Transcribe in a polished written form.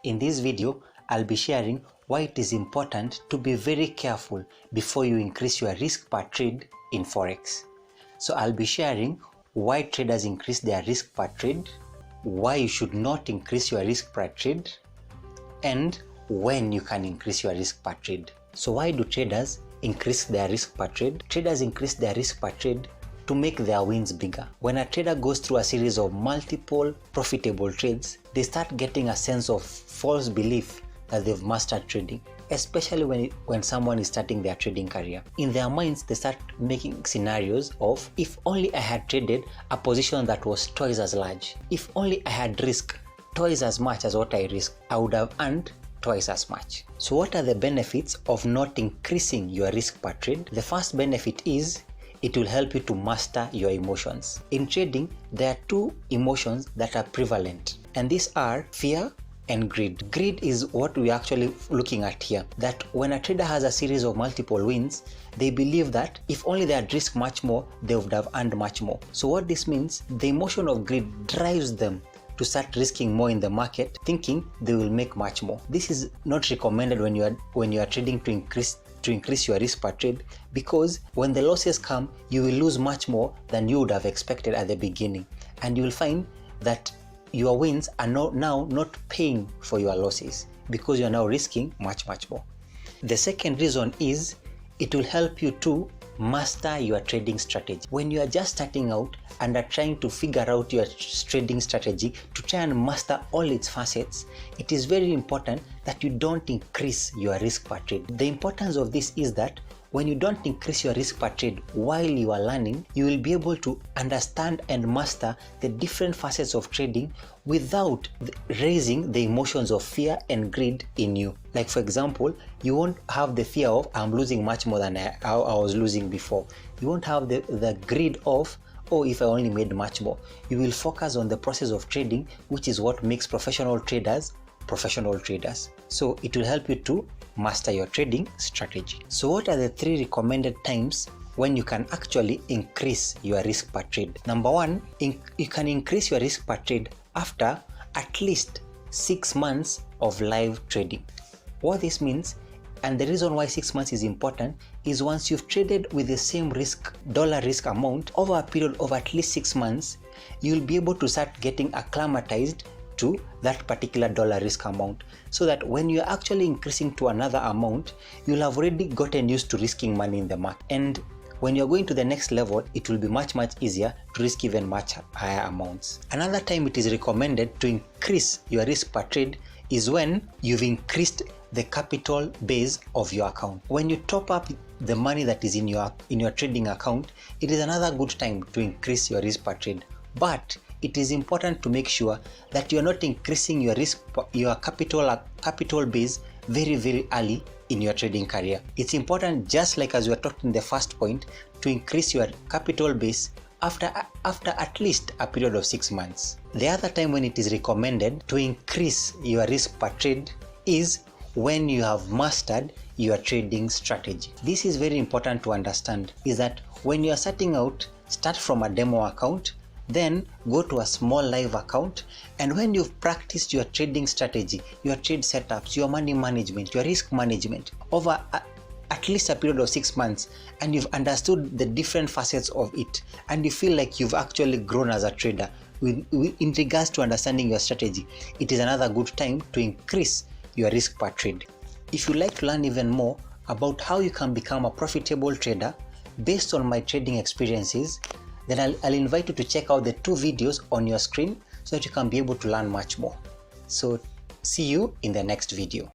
In this video, I'll be sharing why it is important to be very careful before you increase your risk per trade in Forex. So I'll be sharing why traders increase their risk per trade, why you should not increase your risk per trade, and when you can increase your risk per trade. So why do traders increase their risk per trade? Traders increase their risk per trade to make their wins bigger. When a trader goes through a series of multiple profitable trades, they start getting a sense of false belief that they've mastered trading, especially when someone is starting their trading career. In their minds, they start making scenarios of, if only I had traded a position that was twice as large, if only I had risked twice as much as what I risked, I would have earned twice as much. So what are the benefits of not increasing your risk per trade? The first benefit is it will help you to master your emotions. In trading, there are two emotions that are prevalent, and these are fear and greed. Greed is what we're actually looking at here, that when a trader has a series of multiple wins, they believe that if only they had risked much more, they would have earned much more. So what this means, the emotion of greed drives them to start risking more in the market, thinking they will make much more. This is not recommended when you are trading to increase your risk per trade, because when the losses come, you will lose much more than you would have expected at the beginning, and you will find that your wins are now not paying for your losses because you are now risking much more. The second reason is it will help you to master your trading strategy. When you are just starting out and are trying to figure out your trading strategy to try and master all its facets, it is very important that you don't increase your risk per trade. The importance of this is that when you don't increase your risk per trade while you are learning, you will be able to understand and master the different facets of trading without raising the emotions of fear and greed in you. Like, for example, you won't have the fear of, I'm losing much more than I was losing before. You won't have the greed of, oh, if I only made much more. You will focus on the process of trading, which is what makes professional traders professional traders. So it will help you to master your trading strategy. So what are the 3 recommended times when you can actually increase your risk per trade? Number 1, you can increase your risk per trade after at least 6 months of live trading. What this means, and the reason why 6 months is important, is once you've traded with the same dollar risk amount over a period of at least 6 months, you'll be able to start getting acclimatized to that particular dollar risk amount, so that when you're actually increasing to another amount, you'll have already gotten used to risking money in the market. And when you're going to the next level, it will be much easier to risk even much higher amounts. Another time it is recommended to increase your risk per trade is when you've increased the capital base of your account. When you top up the money that is in your trading account, it is another good time to increase your risk per trade. But it is important to make sure that you are not increasing your capital base very early in your trading career. It's important, just like as we were talking in the first point, to increase your capital base after at least a period of 6 months. The other time when it is recommended to increase your risk per trade is when you have mastered your trading strategy. This is very important to understand, is that when you are starting out, start from a demo account, then go to a small live account, and when you've practiced your trading strategy, your trade setups, your money management, your risk management over at least a period of 6 months, and you've understood the different facets of it, and you feel like you've actually grown as a trader in regards to understanding your strategy, it is another good time to increase your risk per trade. If you'd like to learn even more about how you can become a profitable trader based on my trading experiences, then I'll invite you to check out the 2 videos on your screen so that you can be able to learn much more. So see you in the next video.